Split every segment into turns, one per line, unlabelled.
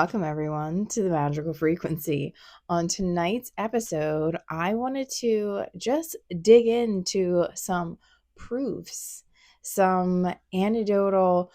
Welcome, everyone, to the Magical Frequency. On tonight's episode, I wanted to just dig into some proofs, some anecdotal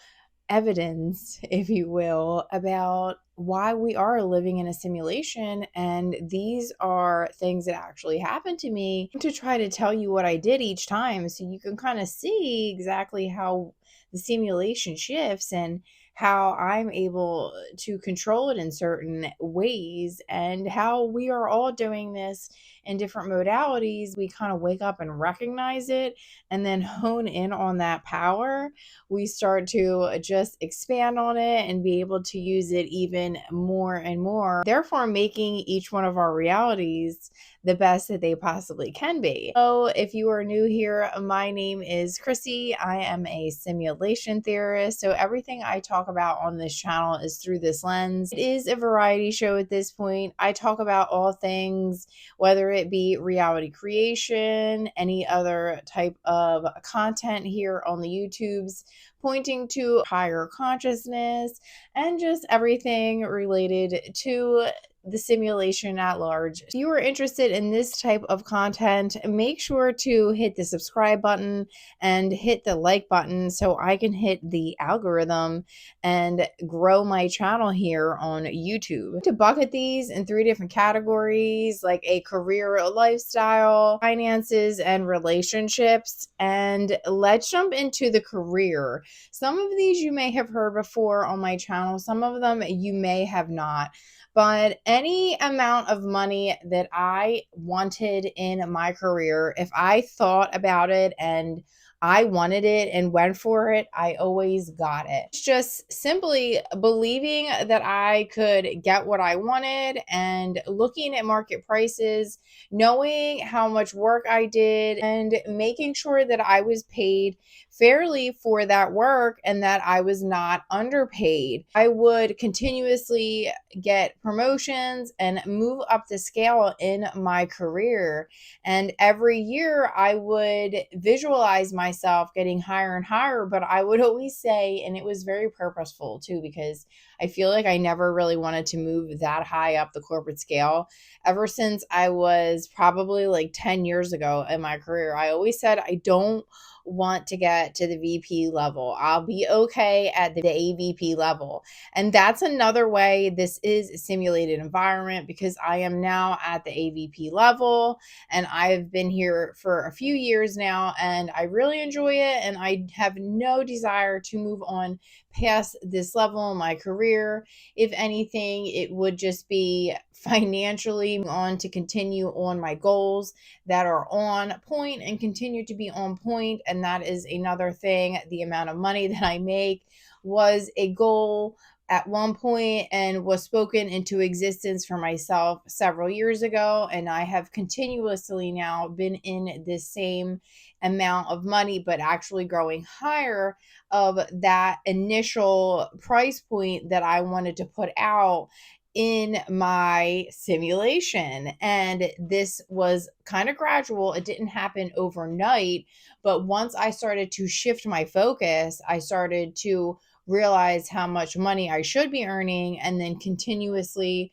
evidence, if you will, about why we are living in a simulation. And these are things that actually happened to me to try to tell you what I did each time so you can kind of see exactly how the simulation shifts and how I'm able to control it in certain ways, and how we are all doing this in different modalities. We kind of wake up and recognize it and then hone in on that power. We start to just expand on it and be able to use it even more and more, therefore making each one of our realities the best that they possibly can be. So if you are new here, my name is Chrissy. I am a simulation theorist. So everything I talk about on this channel is through this lens. It is a variety show at this point. I talk about all things, whether it be reality creation, any other type of content here on the YouTubes, pointing to higher consciousness, and just everything related to the simulation at large. If you are interested in this type of content, make sure to hit the subscribe button and hit the like button so I can hit the algorithm and grow my channel here on YouTube. To bucket these in 3 different categories, like a career, lifestyle, finances, and relationships. And let's jump into the career. Some of these you may have heard before on my channel, some of them you may have not. But any amount of money that I wanted in my career, if I thought about it and I wanted it and went for it, I always got it. It's just simply believing that I could get what I wanted and looking at market prices, knowing how much work I did, and making sure that I was paid fairly for that work and that I was not underpaid. I would continuously get promotions and move up the scale in my career. And every year I would visualize myself getting higher and higher, but I would always say, and it was very purposeful too, because I feel like I never really wanted to move that high up the corporate scale. Ever since I was probably like 10 years ago in my career, I always said, I don't want to get to the VP level. I'll be okay at the AVP level. And that's another way this is a simulated environment, because I am now at the AVP level and I've been here for a few years now and I really enjoy it, and I have no desire to move on past this level in my career. If anything, it would just be financially on to continue on my goals that are on point and continue to be on point. And that is another thing. The amount of money that I make was a goal at one point and was spoken into existence for myself several years ago. And I have continuously now been in this same amount of money, but actually growing higher of that initial price point that I wanted to put out in my simulation. And this was kind of gradual. It didn't happen overnight, but once I started to shift my focus, I started to realize how much money I should be earning, and then continuously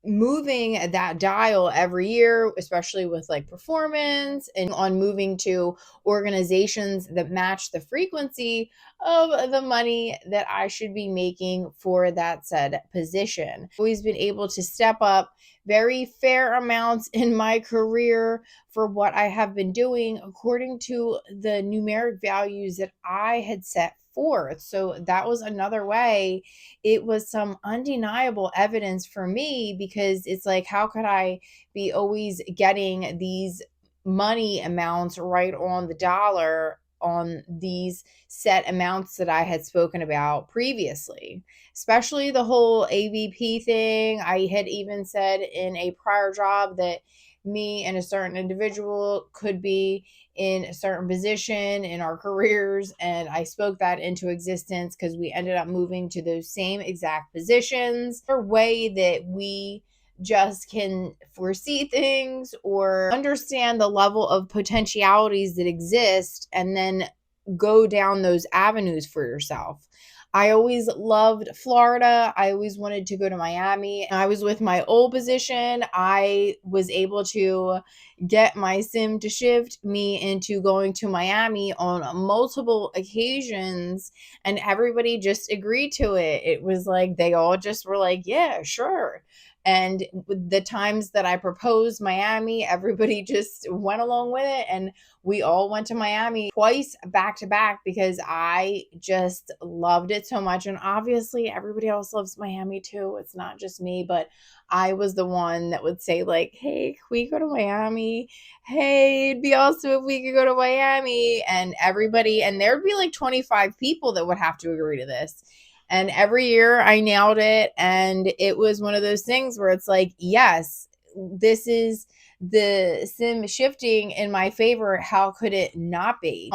moving that dial every year, especially with like performance and on moving to organizations that match the frequency of the money that I should be making for that said position. Always been able to step up very fair amounts in my career for what I have been doing according to the numeric values that I had set forth. So that was another way. It was some undeniable evidence for me, because it's like, how could I be always getting these money amounts right on the dollar on these set amounts that I had spoken about previously, especially the whole AVP thing. I had even said in a prior job that me and a certain individual could be in a certain position in our careers, and I spoke that into existence because we ended up moving to those same exact positions. A way that we just can foresee things or understand the level of potentialities that exist and then go down those avenues for yourself. I always loved Florida. I always wanted to go to Miami. I was with my old position. I was able to get my sim to shift me into going to Miami on multiple occasions, and everybody just agreed to it. It was like they all just were like, yeah, sure. And the times that I proposed Miami, everybody just went along with it. And we all went to Miami twice back to back because I just loved it so much. And obviously, everybody else loves Miami too. It's not just me, but I was the one that would say, like, hey, can we go to Miami? Hey, it'd be awesome if we could go to Miami. And everybody, and there'd be like 25 people that would have to agree to this. And every year I nailed it. And it was one of those things where it's like, yes, this is the sim shifting in my favor. How could it not be?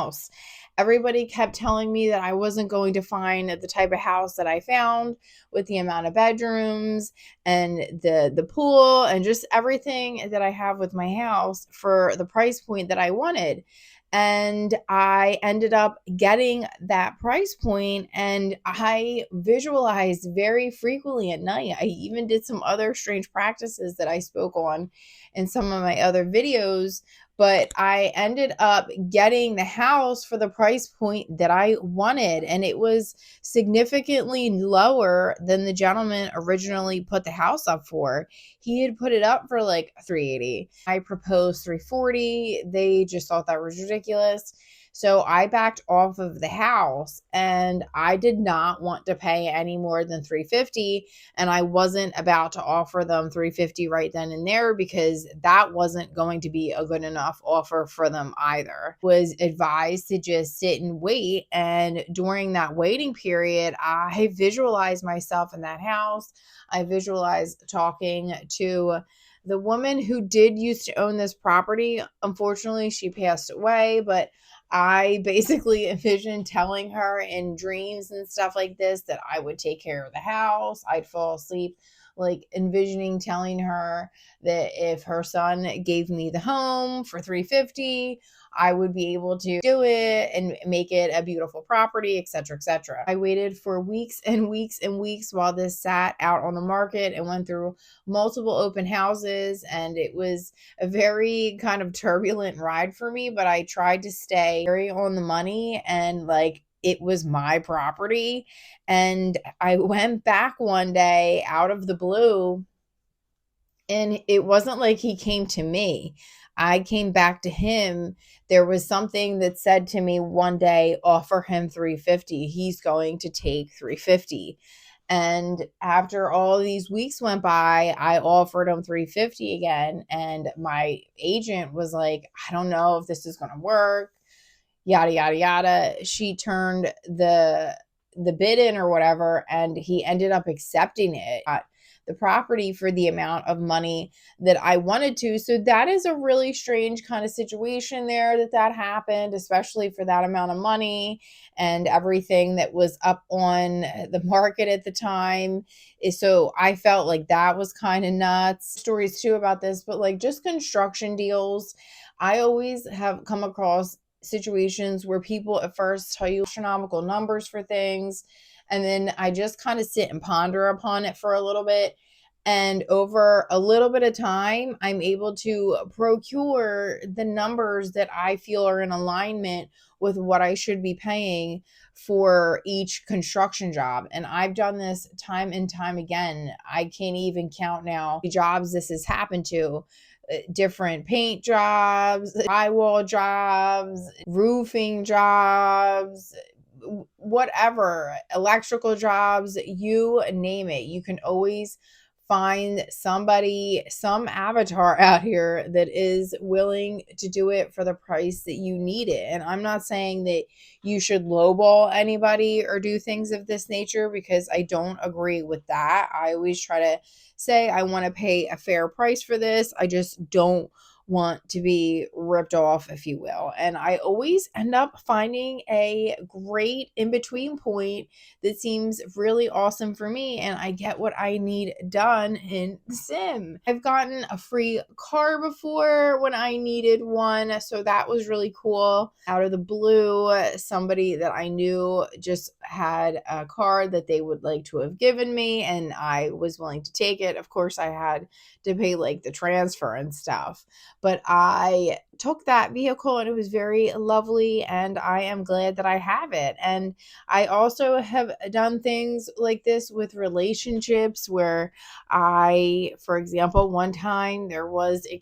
Everybody kept telling me that I wasn't going to find the type of house that I found with the amount of bedrooms and the pool and just everything that I have with my house for the price point that I wanted. And I ended up getting that price point, and I visualized very frequently at night. I even did some other strange practices that I spoke on in some of my other videos, but I ended up getting the house for the price point that I wanted. And it was significantly lower than the gentleman originally put the house up for. He had put it up for like 380. I proposed 340. They just thought that was ridiculous. So I backed off of the house, and I did not want to pay any more than 350, and I wasn't about to offer them 350 right then and there because that wasn't going to be a good enough offer for them either. Was advised to just sit and wait, and during that waiting period, I visualized myself in that house. I visualized talking to the woman who did used to own this property. Unfortunately, she passed away, but I basically envisioned telling her in dreams and stuff like this that I would take care of the house. I'd fall asleep, like envisioning telling her that if her son gave me the home for 350, I would be able to do it and make it a beautiful property, etc., etc. I waited for weeks and weeks and weeks while this sat out on the market and went through multiple open houses, and it was a very kind of turbulent ride for me, but I tried to stay very on the money and like it was my property. And I went back one day out of the blue, and it wasn't like he came to me. I came back to him. There was something that said to me one day, offer him 350. He's going to take 350. And after all these weeks went by, I offered him 350 again. And my agent was like, I don't know if this is going to work, yada, yada, yada. She turned the bid in or whatever, and he ended up accepting it. The property for the amount of money that I wanted to. So that is a really strange kind of situation there that happened, especially for that amount of money and everything that was up on the market at the time. So I felt like that was kind of nuts. Stories too about this, but like just construction deals, I always have come across situations where people at first tell you astronomical numbers for things, and then I just kind of sit and ponder upon it for a little bit. And over a little bit of time, I'm able to procure the numbers that I feel are in alignment with what I should be paying for each construction job. And I've done this time and time again. I can't even count now the jobs this has happened to. Different paint jobs, drywall jobs, roofing jobs, whatever, electrical jobs, you name it. You can always find somebody, some avatar out here that is willing to do it for the price that you need it. And I'm not saying that you should lowball anybody or do things of this nature, because I don't agree with that. I always try to say I want to pay a fair price for this. I just don't want to be ripped off, if you will. And I always end up finding a great in between point that seems really awesome for me, and I get what I need done in the sim. I've gotten a free car before when I needed one, so that was really cool. Out of the blue, somebody that I knew just had a car that they would like to have given me, and I was willing to take it. Of course, I had to pay like the transfer and stuff, but I took that vehicle and it was very lovely, and I am glad that I have it. And I also have done things like this with relationships where for example, one time there was a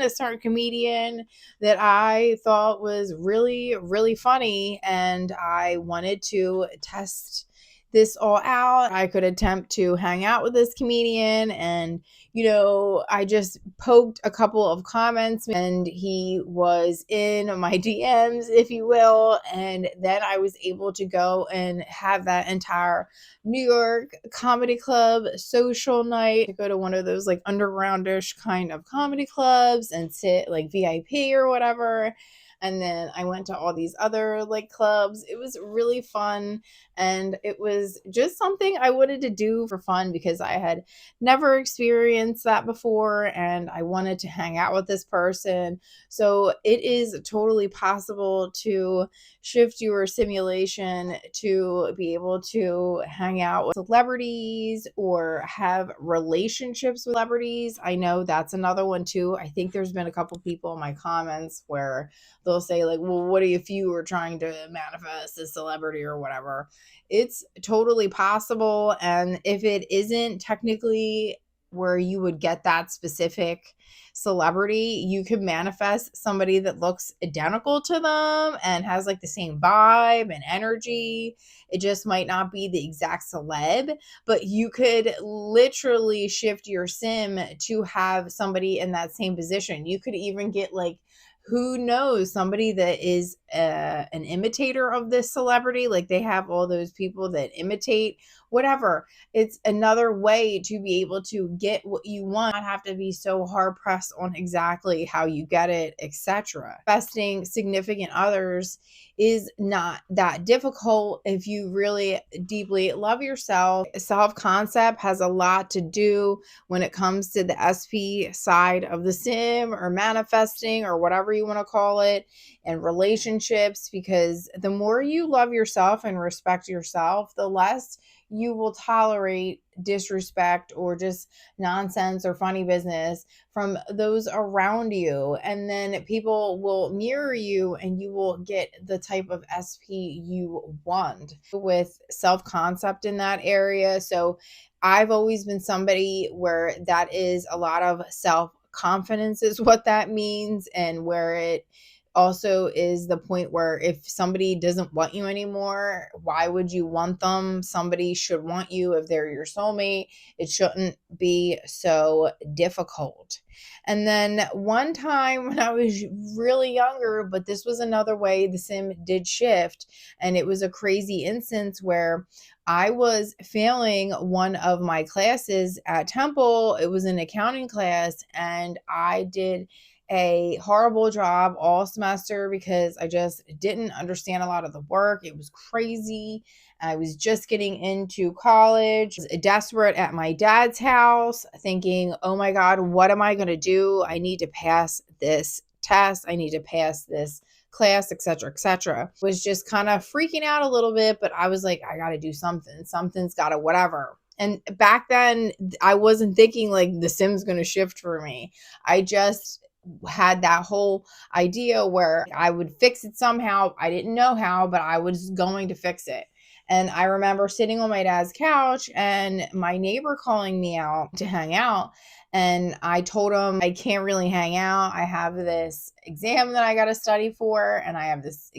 certain comedian that I thought was really, really funny, and I wanted to test this all out. I could attempt to hang out with this comedian, and I just poked a couple of comments and he was in my DMs, if you will. And then I was able to go and have that entire New York Comedy Club social night, to go to one of those like undergroundish kind of comedy clubs and sit like VIP or whatever. And then I went to all these other like clubs. It was really fun. And it was just something I wanted to do for fun because I had never experienced that before and I wanted to hang out with this person. So it is totally possible to shift your simulation to be able to hang out with celebrities or have relationships with celebrities. I know that's another one too. I think there's been a couple people in my comments where they'll say like, well, what if you were trying to manifest a celebrity or whatever? It's totally possible. And if it isn't technically where you would get that specific celebrity, you could manifest somebody that looks identical to them and has like the same vibe and energy. It just might not be the exact celeb, but you could literally shift your sim to have somebody in that same position. You could even get like, who knows, somebody that is an imitator of this celebrity. Like they have all those people that imitate whatever. It's another way to be able to get what you want, not have to be so hard pressed on exactly how you get it, etc. Investing significant others is not that difficult if you really deeply love yourself. Self-concept has a lot to do when it comes to the SP side of the sim or manifesting or whatever you want to call it, and relationships, because the more you love yourself and respect yourself, the less you will tolerate disrespect or just nonsense or funny business from those around you. And then people will mirror you and you will get the type of SP you want with self-concept in that area. So I've always been somebody where that is a lot of self-confidence is what that means, and where it also is the point where if somebody doesn't want you anymore, why would you want them? Somebody should want you if they're your soulmate. It shouldn't be so difficult. And then one time when I was really younger, but this was another way the sim did shift, and it was a crazy instance where I was failing one of my classes at Temple. It was an accounting class, and I did a horrible job all semester because I just didn't understand a lot of the work. It was crazy. I was just getting into college, desperate at my dad's house, thinking, oh my God, what am I going to do? I need to pass this test. I need to pass this class, etc., etc. Was just kind of freaking out a little bit, but I was like, I got to do something. Something's got to whatever. And back then, I wasn't thinking like the sim's going to shift for me. I just had that whole idea where I would fix it somehow. I didn't know how, but I was going to fix it. And I remember sitting on my dad's couch and my neighbor calling me out to hang out. And I told him I can't really hang out. I have this exam that I got to study for, and I have this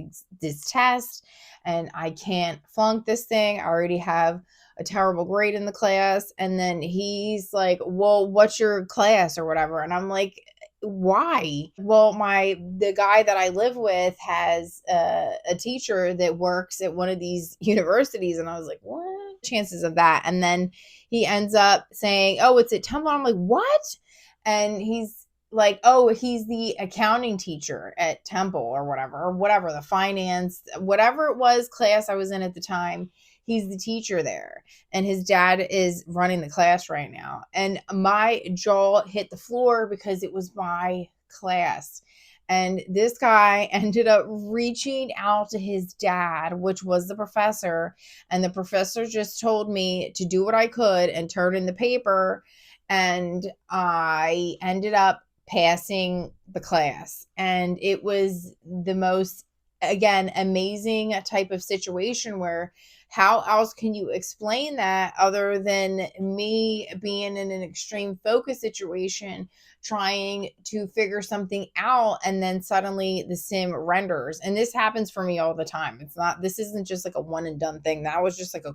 test, and I can't flunk this thing. I already have a terrible grade in the class. And then he's like, well, what's your class or whatever? And I'm like, why? Well, the guy that I live with has a teacher that works at one of these universities. And I was like, what? Chances of that? And then he ends up saying, oh, it's at Temple. I'm like, what? And he's like, oh, he's the accounting teacher at Temple or whatever, the finance, whatever it was class I was in at the time. He's the teacher there, and his dad is running the class right now. And my jaw hit the floor because it was my class. And this guy ended up reaching out to his dad, which was the professor. And the professor just told me to do what I could and turn in the paper. And I ended up passing the class. And it was the most, again, amazing type of situation where how else can you explain that other than me being in an extreme focus situation, trying to figure something out, and then suddenly the sim renders. And this happens for me all the time. This isn't just like a one and done thing. That was just like a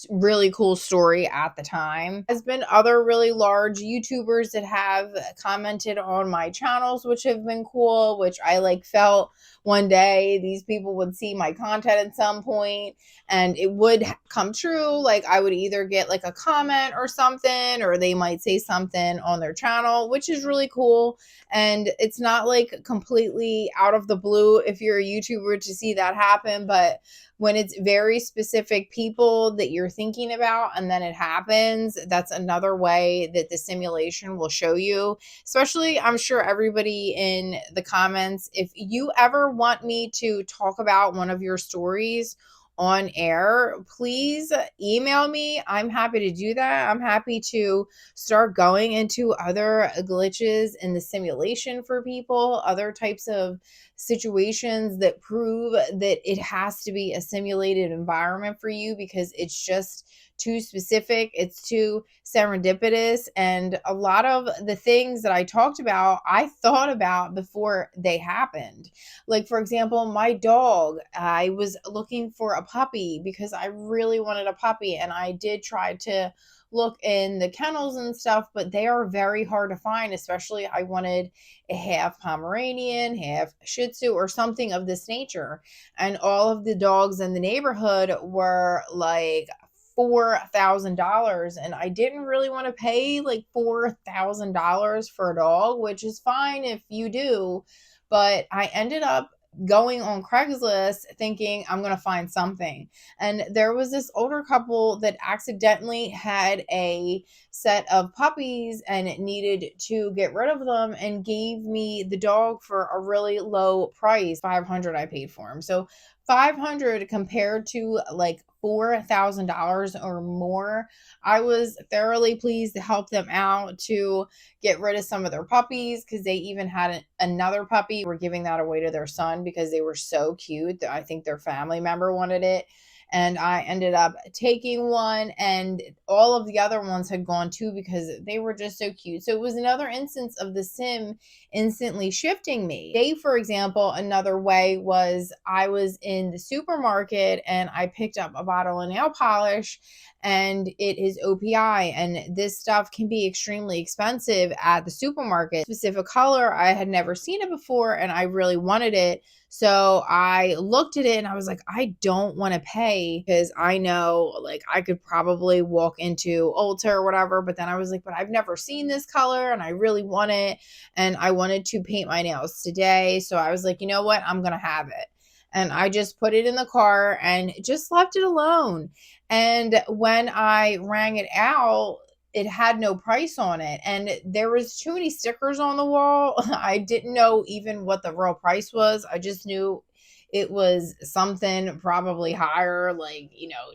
really cool story at the time. There's been other really large YouTubers that have commented on my channels, which have been cool, which I like felt one day these people would see my content at some point and it would come true. Like I would either get like a comment or something, or they might say something on their channel, which is really cool. And it's not like completely out of the blue if you're a YouTuber to see that happen, but when it's very specific people that you're thinking about and then it happens, that's another way that the simulation will show you. Especially, I'm sure everybody in the comments, if you ever want me to talk about one of your stories on air, please email me. I'm happy to do that. I'm happy to start going into other glitches in the simulation for people, other types of situations that prove that it has to be a simulated environment for you because it's just too specific, it's too serendipitous. And a lot of the things that I talked about, I thought about before they happened. Like, for example, my dog, I was looking for a puppy because I really wanted a puppy, and I did try to look in the kennels and stuff, but they are very hard to find. Especially I wanted a half Pomeranian, half Shih Tzu, or something of this nature. And all of the dogs in the neighborhood were like $4,000, and I didn't really want to pay like $4,000 for a dog, which is fine if you do, but I ended up going on Craigslist thinking I'm going to find something. And there was this older couple that accidentally had a set of puppies and needed to get rid of them and gave me the dog for a really low price. $500 I paid for him. So $500 compared to like $4,000 or more. I was thoroughly pleased to help them out to get rid of some of their puppies, because they even had another puppy. We're giving that away to their son because they were so cute. I think their family member wanted it. And I ended up taking one, and all of the other ones had gone too because they were just so cute. So it was another instance of the sim instantly shifting me. Today, for example, another way was I was in the supermarket and I picked up a bottle of nail polish, and it is OPI, and this stuff can be extremely expensive at the supermarket. Specific color, I had never seen it before and I really wanted it. So I looked at it and I was like, I don't want to pay, because I know like I could probably walk into Ulta or whatever. But then I was like, but I've never seen this color and I really want it. And I wanted to paint my nails today. So I was like, you know what? I'm going to have it. And I just put it in the car and just left it alone. And when I rang it out, it had no price on it, and there was too many stickers on the wall. I didn't know even what the real price was. I just knew it was something probably higher, like,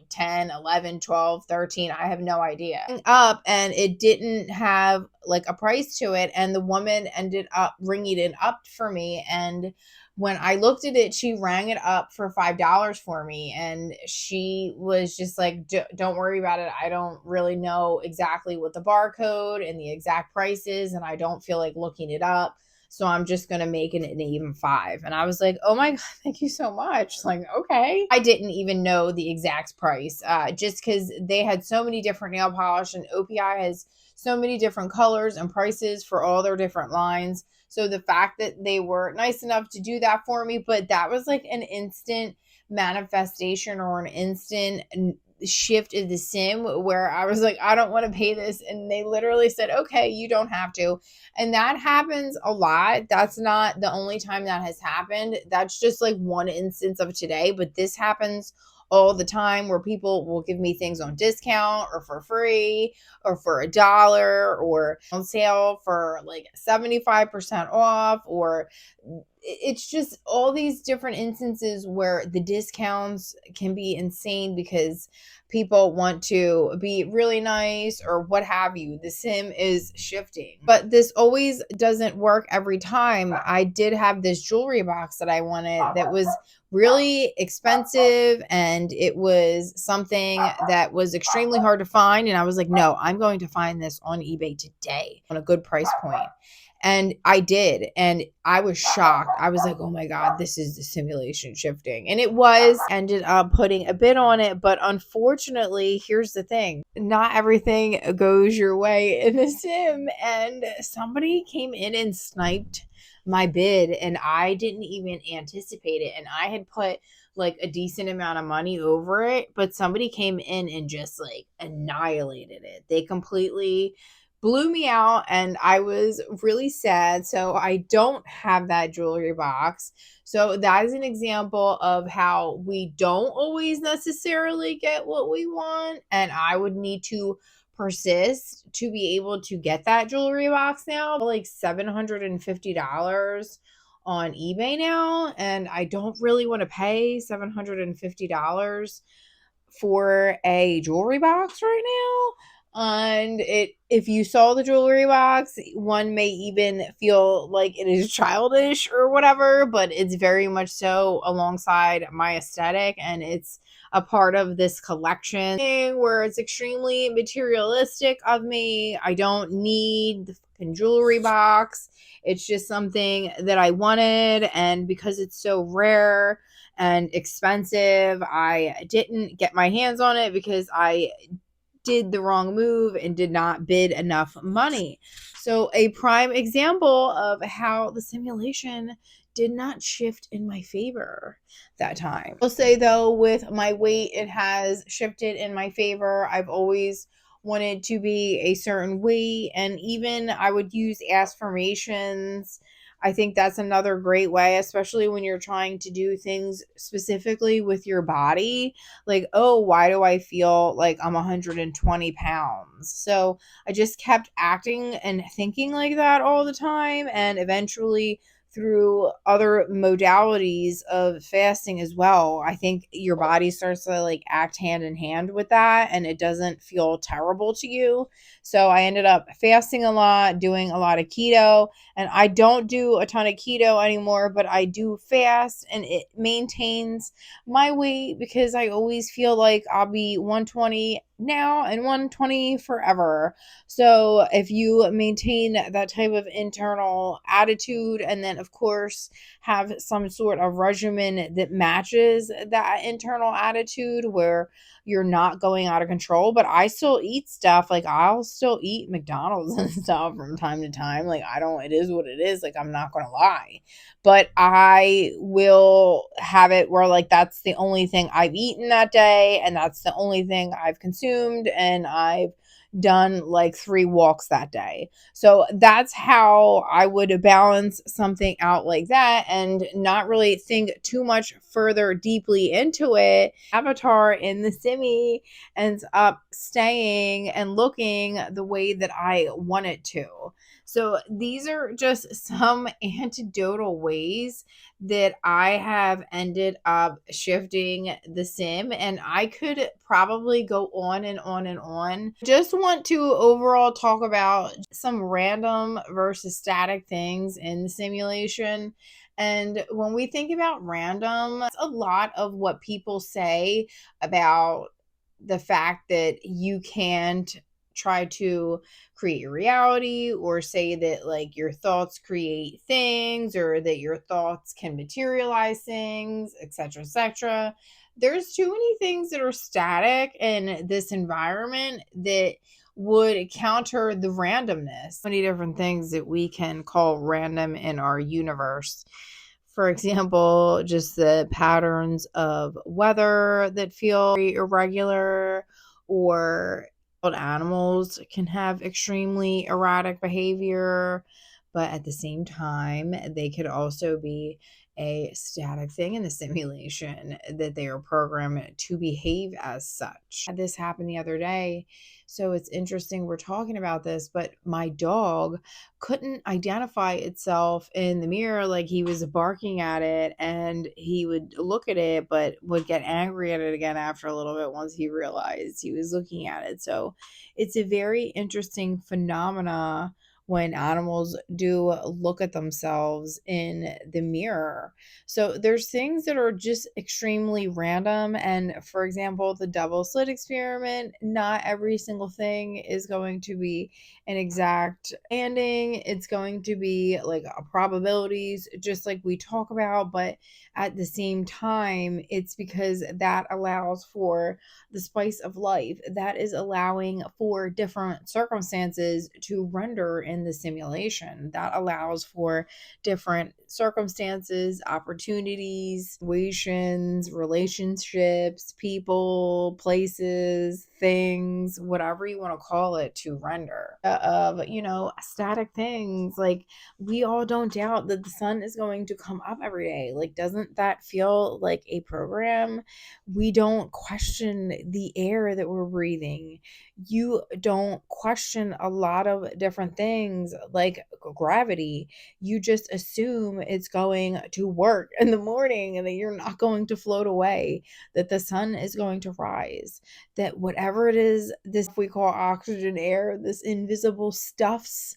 10, 11, 12, 13. I have no idea. Up, and it didn't have like a price to it, and the woman ended up ringing it up for me. And when I looked at it, she rang it up for $5 for me. And she was just like, don't worry about it. I don't really know exactly what the barcode and the exact price is, and I don't feel like looking it up. So I'm just going to make it an even 5. And I was like, oh my God, thank you so much. Like, okay. I didn't even know the exact price, just because they had so many different nail polish, and OPI has so many different colors and prices for all their different lines. So the fact that they were nice enough to do that for me, but that was like an instant manifestation or an instant shift in the sim where I was like, I don't want to pay this. And they literally said, okay, you don't have to. And that happens a lot. That's not the only time that has happened. That's just like one instance of today, but this happens all the time where people will give me things on discount or for free or for $1 or on sale for like 75% off, or it's just all these different instances where the discounts can be insane because people want to be really nice or what have you. The sim is shifting, but this always doesn't work every time. I did have this jewelry box that I wanted that was really expensive, and it was something that was extremely hard to find, and I was like, no, I'm going to find this on eBay today on a good price point. And I did. And I was shocked. I was like, oh my God, this is the simulation shifting. And it was, ended up putting a bid on it. But unfortunately, here's the thing, not everything goes your way in the sim. And somebody came in and sniped my bid, and I didn't even anticipate it. And I had put like a decent amount of money over it, but somebody came in and just like annihilated it. They completely blew me out, and I was really sad. So I don't have that jewelry box. So that is an example of how we don't always necessarily get what we want, and I would need to persist to be able to get that jewelry box now, like $750 on eBay now, and I don't really want to pay $750 for a jewelry box right now. And if you saw the jewelry box, one may even feel like it is childish or whatever, but it's very much so alongside my aesthetic, and it's a part of this collection where it's extremely materialistic of me. I don't need the fucking jewelry box. It's just something that I wanted, and because it's so rare and expensive, I didn't get my hands on it because I did the wrong move and did not bid enough money. So a prime example of how the simulation did not shift in my favor that time. I'll say though, with my weight, it has shifted in my favor. I've always wanted to be a certain weight, and even I would use affirmations. I think that's another great way, especially when you're trying to do things specifically with your body. Like, oh, why do I feel like I'm 120 pounds? So I just kept acting and thinking like that all the time. And eventually, through other modalities of fasting as well, I think your body starts to like act hand in hand with that, and it doesn't feel terrible to you. So I ended up fasting a lot, doing a lot of keto, and I don't do a ton of keto anymore, but I do fast, and it maintains my weight because I always feel like I'll be 120 now and 120 forever. So if you maintain that type of internal attitude, and then of course have some sort of regimen that matches that internal attitude where you're not going out of control. But I still eat stuff, like I'll still eat McDonald's and stuff from time to time. Like, I don't, it is what it is. Like, I'm not gonna lie, but I will have it where like that's the only thing I've eaten that day, and that's the only thing I've consumed, and I've done like 3 walks that day. So that's how I would balance something out like that and not really think too much further deeply into it. Avatar in the simi ends up staying and looking the way that I want it to. So these are just some anecdotal ways that I have ended up shifting the sim, and I could probably go on and on and on. Just want to overall talk about some random versus static things in the simulation. And when we think about random, it's a lot of what people say about the fact that you can't try to create your reality, or say that like your thoughts create things, or that your thoughts can materialize things, etc., etc. There's too many things that are static in this environment that would counter the randomness. So many different things that we can call random in our universe. For example, just the patterns of weather that feel very irregular, or animals can have extremely erratic behavior, but at the same time, they could also be a static thing in the simulation that they are programmed to behave as such. I had this happen the other day. So it's interesting we're talking about this, but my dog couldn't identify itself in the mirror. Like, he was barking at it and he would look at it, but would get angry at it again after a little bit once he realized he was looking at it. So it's a very interesting phenomena when animals do look at themselves in the mirror. So there's things that are just extremely random. And for example, the double slit experiment, not every single thing is going to be an exact landing. It's going to be like probabilities, just like we talk about. But at the same time, it's because that allows for the spice of life. That is allowing for different circumstances to render in the simulation. That allows for different circumstances, opportunities, situations, relationships, people, places, things, whatever you want to call it, to render of, static things. Like, we all don't doubt that the sun is going to come up every day. Like, doesn't that feel like a program? We don't question the air that we're breathing. You don't question a lot of different things like gravity. You just assume it's going to work in the morning and that you're not going to float away, that the sun is going to rise, that whatever it is, this we call oxygen air, this invisible stuffs,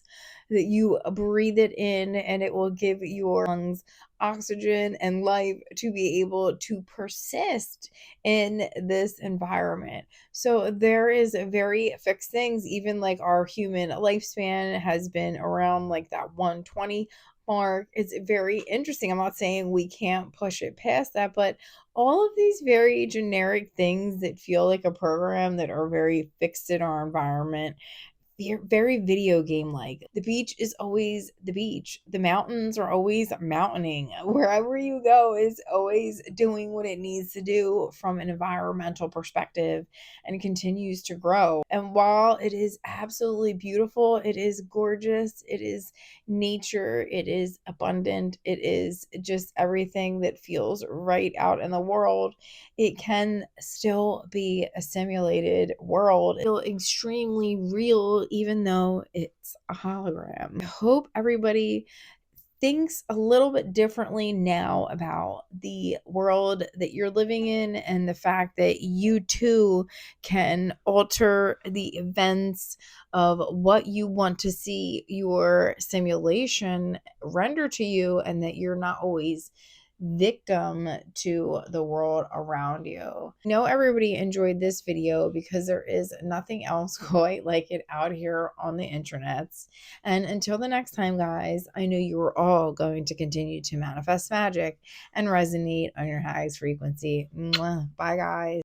that you breathe it in and it will give your lungs oxygen and life to be able to persist in this environment. So there is very fixed things. Even like our human lifespan has been around like that 120 mark. It's very interesting. I'm not saying we can't push it past that, but all of these very generic things that feel like a program, that are very fixed in our environment, very video game like. The beach is always the beach. The mountains are always mountaining. Wherever you go is always doing what it needs to do from an environmental perspective, and continues to grow. And while it is absolutely beautiful, it is gorgeous, it is nature, it is abundant, it is just everything that feels right out in the world, it can still be a simulated world. Feel extremely real, even though it's a hologram. I hope everybody thinks a little bit differently now about the world that you're living in, and the fact that you too can alter the events of what you want to see your simulation render to you, and that you're not always victim to the world around you. I know everybody enjoyed this video because there is nothing else quite like it out here on the internets. And until the next time, guys, I know you are all going to continue to manifest magic and resonate on your highest frequency. Mwah. Bye, guys.